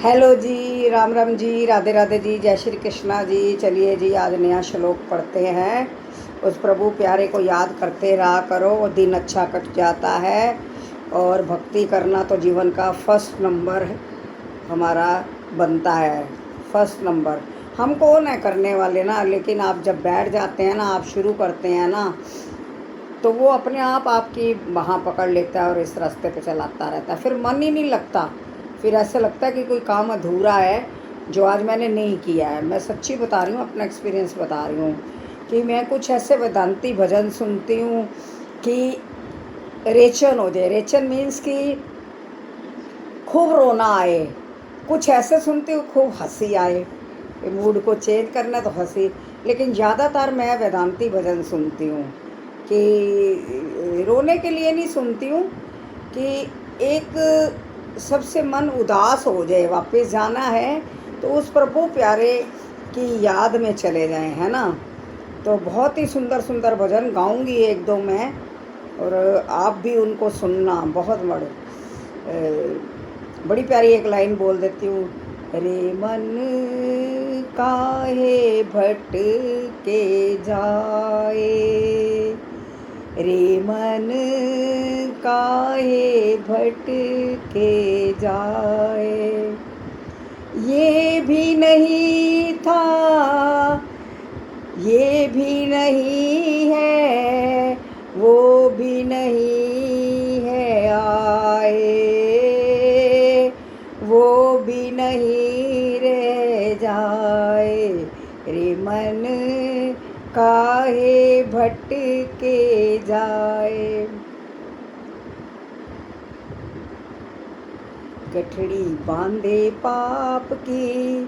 Hello जी, राम राम जी, राधे राधे जी, जय श्री कृष्णा जी। चलिए जी, आज नया श्लोक पढ़ते हैं। उस प्रभु प्यारे को याद करते रहा करो और दिन अच्छा कट जाता है। और भक्ति करना तो जीवन का फर्स्ट नंबर हमारा बनता है। फर्स्ट नंबर हम कौन है करने वाले ना, लेकिन आप जब बैठ जाते हैं ना, आप शुरू करते हैं ना, तो वो अपने आप आपकी बाँह पकड़ लेता है और इस रास्ते पे चलाता रहता है। फिर मन ही नहीं लगता, फिर ऐसा लगता है कि कोई काम अधूरा है जो आज मैंने नहीं किया है। मैं सच्ची बता रही हूँ, अपना एक्सपीरियंस बता रही हूँ कि मैं कुछ ऐसे वेदांती भजन सुनती हूँ कि रेचन हो जाए। रेचन मीन्स कि खूब रोना आए। कुछ ऐसे सुनती हूँ खूब हंसी आए, मूड को चेंज करना तो हंसी। लेकिन ज़्यादातर मैं वेदांती भजन सुनती हूँ कि रोने के लिए नहीं सुनती हूँ, कि एक सबसे मन उदास हो जाए, वापस जाना है तो उस प्रभु प्यारे की याद में चले जाएं, है ना। तो बहुत ही सुंदर सुंदर भजन गाऊंगी एक दो मैं, और आप भी उनको सुनना। बहुत बड़ी प्यारी एक लाइन बोल देती हूँ। रे मन काहे भटके जाए, रे मन काहे भटके जाए, ये भी नहीं था, ये भी नहीं है, वो भी नहीं है आए, वो भी नहीं रह जाए, रे मन काहे भटके जाए। गठड़ी बांधे पाप की,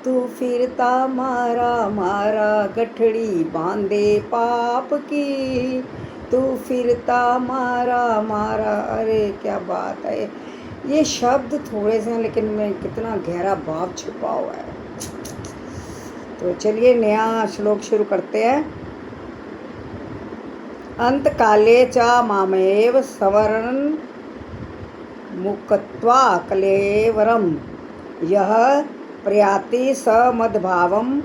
तू फिरता मारा मारा, गठड़ी बांधे पाप की, तू फिरता मारा मारा। अरे क्या बात है। ये शब्द थोड़े से हैं, लेकिन में कितना गहरा भाव छुपा हुआ है। तो चलिए नया श्लोक शुरू करते हैं। अंत काले च मामेव सवरण मुक्त्वा कलेवरम, यह प्रयाति स मद्भावम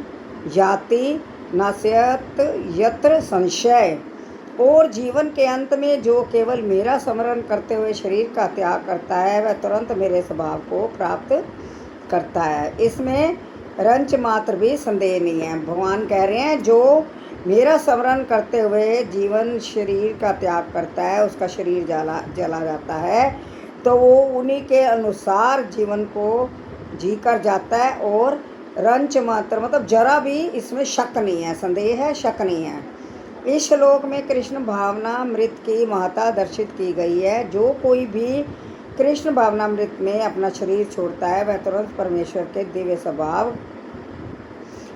याति नास्यत यत्र संशय। और जीवन के अंत में जो केवल मेरा स्मरण करते हुए शरीर का त्याग करता है, वह तुरंत मेरे स्वभाव को प्राप्त करता है। इसमें रंच मात्र भी संदेह नहीं है। भगवान कह रहे हैं, जो मेरा स्मरण करते हुए जीवन शरीर का त्याग करता है, उसका शरीर जला जाता है, तो वो उन्हीं के अनुसार जीवन को जी कर जाता है। और रंच मात्र मतलब जरा भी इसमें शक नहीं है, संदेह है, शक नहीं है। इस श्लोक में कृष्ण भावनामृत की महत्ता दर्शित की गई है। जो कोई भी कृष्ण भावनामृत में अपना शरीर छोड़ता है, वह तुरंत परमेश्वर के दिव्य स्वभाव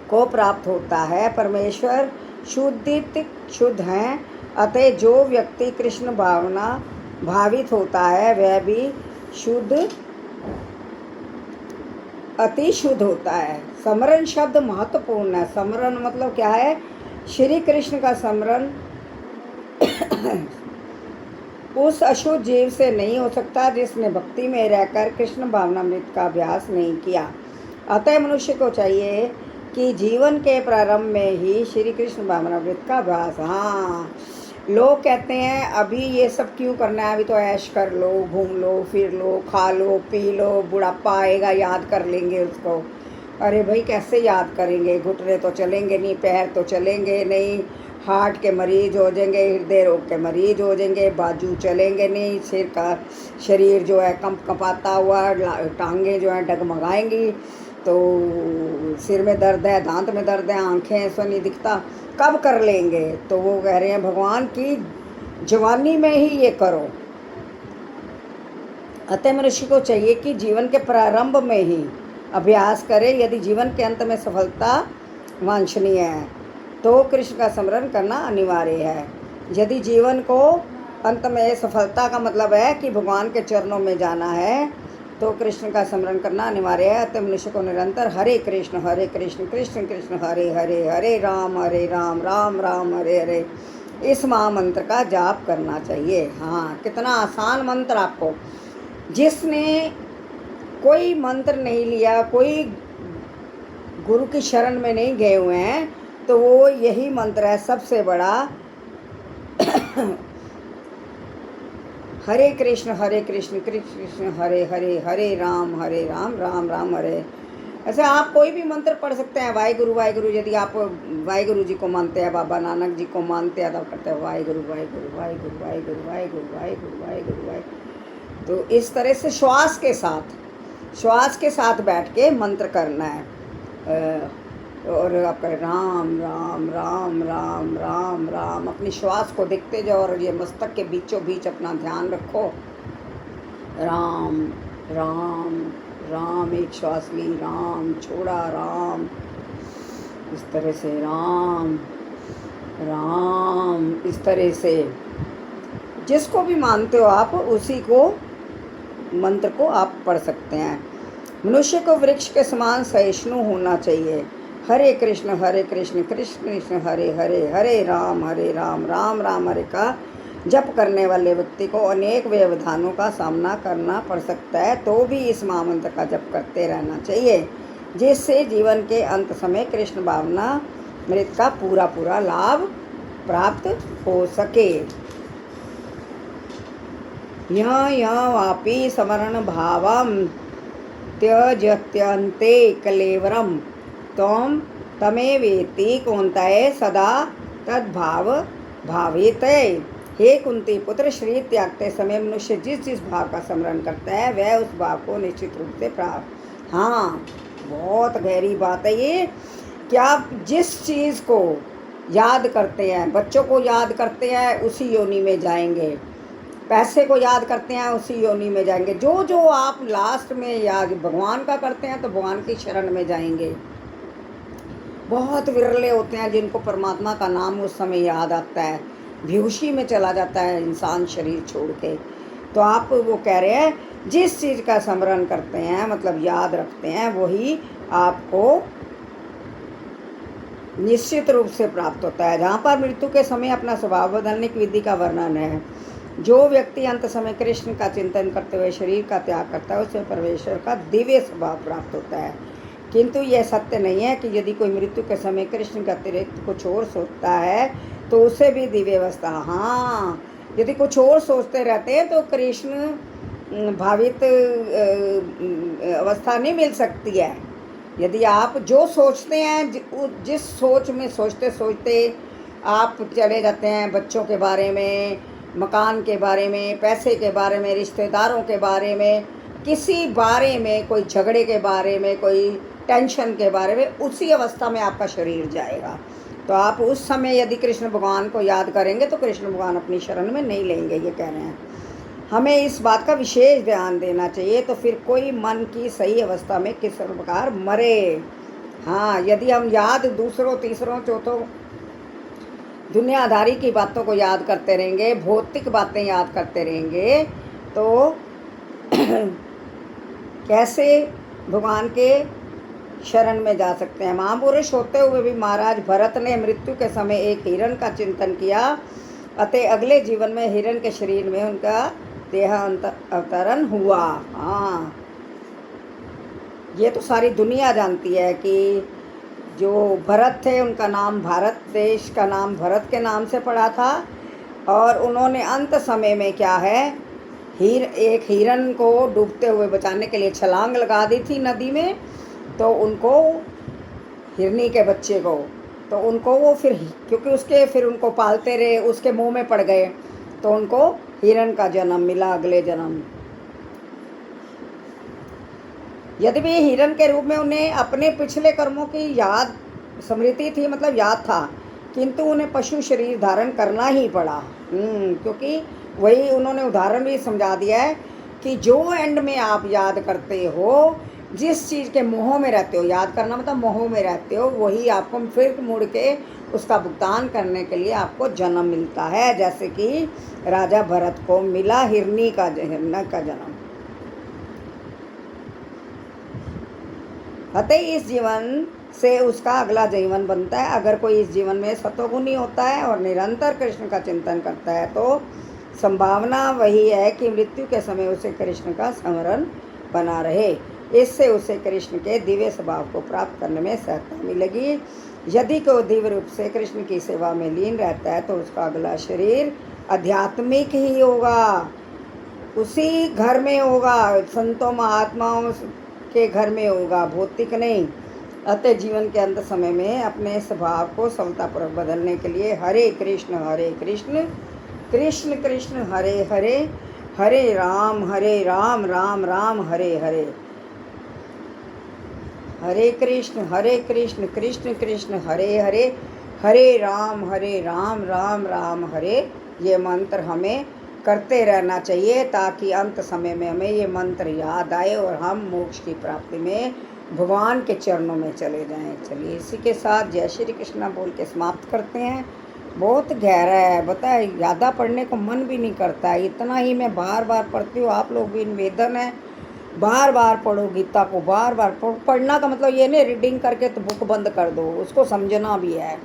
को प्राप्त होता है। परमेश्वर शुद्ध हैं, अतः जो व्यक्ति कृष्ण भावना भावित होता है, वह भी शुद्ध, अति शुद्ध होता है। स्मरण शब्द महत्वपूर्ण है। स्मरण मतलब क्या है? श्री कृष्ण का स्मरण उस अशुद्ध जीव से नहीं हो सकता जिसने भक्ति में रहकर कृष्ण भावनामृत का अभ्यास नहीं किया। अतः मनुष्य को चाहिए कि जीवन के प्रारंभ में ही श्री कृष्ण भावनामृत का अभ्यास। हाँ, लोग कहते हैं अभी ये सब क्यों करना है, अभी तो ऐश कर लो, घूम लो, फिर लो, खा लो, पी लो, बुढ़ापा आएगा याद कर लेंगे उसको। अरे भाई कैसे याद करेंगे? घुटने तो चलेंगे नहीं, पैर तो चलेंगे नहीं, हार्ट के मरीज हो जाएंगे, हृदय रोग के मरीज हो जाएंगे, बाजू चलेंगे नहीं, सिर का शरीर जो है कंपाता हुआ, टांगें जो है डगमगाएंगी, तो सिर में दर्द है, दांत में दर्द है, आंखें ऐसा नहीं दिखता, कब कर लेंगे? तो वो कह रहे हैं भगवान की जवानी में ही ये करो। अतः मनुष्य को चाहिए कि जीवन के प्रारंभ में ही अभ्यास करे। यदि जीवन के अंत में सफलता वांछनीय है तो कृष्ण का स्मरण करना अनिवार्य है। यदि जीवन को अंत में सफलता का मतलब है कि भगवान के चरणों में जाना है, तो कृष्ण का स्मरण करना अनिवार्य है। अतः मनुष्य को निरंतर हरे कृष्ण कृष्ण कृष्ण हरे हरे, हरे राम राम राम हरे हरे, इस महामंत्र का जाप करना चाहिए। हाँ, कितना आसान मंत्र आपको। जिसने कोई मंत्र नहीं लिया, कोई गुरु की शरण में नहीं गए हुए हैं, तो वो यही मंत्र है सबसे बड़ा। हरे कृष्ण कृष्ण कृष्ण हरे हरे, हरे राम राम राम हरे। ऐसे आप कोई भी मंत्र पढ़ सकते हैं। वाहिगुरु, यदि आप वाहिगुरु जी को मानते हैं, बाबा नानक जी को मानते हैं, तब करते हैं वाहिगुरु वाहिगुरु वाहिगुरु वाहिगुरु वाहिगुरु वाहिगुरु वाहिगुरु वाहिगुरु। तो इस तरह से श्वास के साथ बैठ के मंत्र करना है। और आप करें राम राम राम राम राम राम, अपनी श्वास को देखते जाओ और ये मस्तक के बीचों बीच अपना ध्यान रखो। राम राम राम, एक श्वास ली, राम छोड़ा, राम, इस तरह से राम राम, इस तरह से जिसको भी मानते हो आप उसी को मंत्र को आप पढ़ सकते हैं। मनुष्य को वृक्ष के समान सहिष्णु होना चाहिए। हरे कृष्ण कृष्ण कृष्ण हरे हरे, हरे राम राम राम हरे का जप करने वाले व्यक्ति को अनेक व्यवधानों का सामना करना पड़ सकता है, तो भी इस महामंत्र का जप करते रहना चाहिए, जिससे जीवन के अंत समय कृष्ण भावना मृत का पूरा लाभ प्राप्त हो सके। वापी समरण भावम त्यजत्यन्ते कलेवरम तम तमेवेति कौन्तेय सदा तद्भाव भावेतै। हे कुंती पुत्र, शरीर त्यागते समय मनुष्य जिस भाव का स्मरण करता है वह उस भाव को निश्चित रूप से प्राप्त। हाँ, बहुत गहरी बात है ये कि आप जिस चीज़ को याद करते हैं, बच्चों को याद करते हैं उसी योनि में जाएंगे, पैसे को याद करते हैं उसी योनि में जाएंगे। जो आप लास्ट में याद भगवान का करते हैं तो भगवान की शरण में जाएंगे। बहुत विरले होते हैं जिनको परमात्मा का नाम उस समय याद आता है, बेहोशी में चला जाता है इंसान शरीर छोड़ के। तो आप वो कह रहे हैं जिस चीज़ का स्मरण करते हैं, मतलब याद रखते हैं, वही आपको निश्चित रूप से प्राप्त होता है। जहाँ पर मृत्यु के समय अपना स्वभाव बदलने की विधि का वर्णन है। जो व्यक्ति अंत समय कृष्ण का चिंतन करते हुए शरीर का त्याग करता है उसे परमेश्वर का दिव्य स्वभाव प्राप्त होता है। किंतु यह सत्य नहीं है कि यदि कोई मृत्यु के समय कृष्ण के अतिरिक्त कुछ और सोचता है तो उसे भी दिव्य अवस्था। हाँ, यदि कुछ और सोचते रहते हैं तो कृष्ण भावित अवस्था नहीं मिल सकती है। यदि आप जो सोचते हैं, जिस सोच में सोचते सोचते आप चले जाते हैं, बच्चों के बारे में, मकान के बारे में, पैसे के बारे में, रिश्तेदारों के बारे में, किसी बारे में, कोई झगड़े के बारे में, कोई टेंशन के बारे में, उसी अवस्था में आपका शरीर जाएगा। तो आप उस समय यदि कृष्ण भगवान को याद करेंगे तो कृष्ण भगवान अपनी शरण में नहीं लेंगे, ये कह रहे हैं। हमें इस बात का विशेष ध्यान देना चाहिए। तो फिर कोई मन की सही अवस्था में किस प्रकार मरे। हाँ, यदि हम याद दूसरों, तीसरों, चौथों दुनियादारी की बातों को याद करते रहेंगे, भौतिक बातें याद करते रहेंगे, तो कैसे भगवान के शरण में जा सकते हैं। महापुरुष होते हुए भी महाराज भरत ने मृत्यु के समय एक हिरण का चिंतन किया, अतः अगले जीवन में हिरण के शरीर में उनका अवतरण हुआ। हाँ, ये तो सारी दुनिया जानती है कि जो भरत थे उनका नाम, भारत देश का नाम भरत के नाम से पड़ा था, और उन्होंने अंत समय में क्या है, एक हिरण को डूबते हुए बचाने के लिए छलांग लगा दी थी नदी में। तो उनको, हिरनी के बच्चे को, तो उनको वो फिर उनको पालते रहे, उसके मुंह में पड़ गए, तो उनको हिरण का जन्म मिला अगले जन्म। यदि भी हिरण के रूप में उन्हें अपने पिछले कर्मों की याद स्मृति थी, मतलब याद था, किंतु उन्हें पशु शरीर धारण करना ही पड़ा। क्योंकि वही उन्होंने उदाहरण भी समझा दिया है कि जो एंड में आप याद करते हो, जिस चीज़ के मोह में रहते हो, याद करना मतलब मोह में रहते हो, वही आपको फिर मुड़ के उसका भुगतान करने के लिए आपको जन्म मिलता है। जैसे कि राजा भरत को मिला हिरनी का जन्म। अतः इस जीवन से उसका अगला जीवन बनता है। अगर कोई इस जीवन में सतोगुणी होता है और निरंतर कृष्ण का चिंतन करता है तो संभावना वही है कि मृत्यु के समय उसे कृष्ण का स्मरण बना रहे। इससे उसे कृष्ण के दिव्य स्वभाव को प्राप्त करने में सहायता मिलेगी। यदि कोई दिव्य रूप से कृष्ण की सेवा में लीन रहता है तो उसका अगला शरीर आध्यात्मिक ही होगा, उसी घर में होगा, संतों महात्माओं के घर में होगा, भौतिक नहीं। अतः जीवन के अंत समय में अपने स्वभाव को सफलतापूर्वक बदलने के लिए हरे कृष्ण कृष्ण कृष्ण हरे हरे, हरे राम राम राम हरे हरे, हरे कृष्ण कृष्ण कृष्ण हरे हरे, हरे राम राम राम हरे। ये मंत्र हमें करते रहना चाहिए ताकि अंत समय में हमें ये मंत्र याद आए और हम मोक्ष की प्राप्ति में भगवान के चरणों में चले जाएं। चलिए इसी के साथ जय श्री कृष्णा बोल के समाप्त करते हैं। बहुत गहरा है, बताए ज़्यादा पढ़ने को मन भी नहीं करता है, इतना ही मैं बार बार पढ़ती हूँ। आप लोग भी निवेदन है बार बार पढ़ो गीता को, बार बार पढ़ना का मतलब ये नहीं रीडिंग करके तो बुक बंद कर दो, उसको समझना भी है।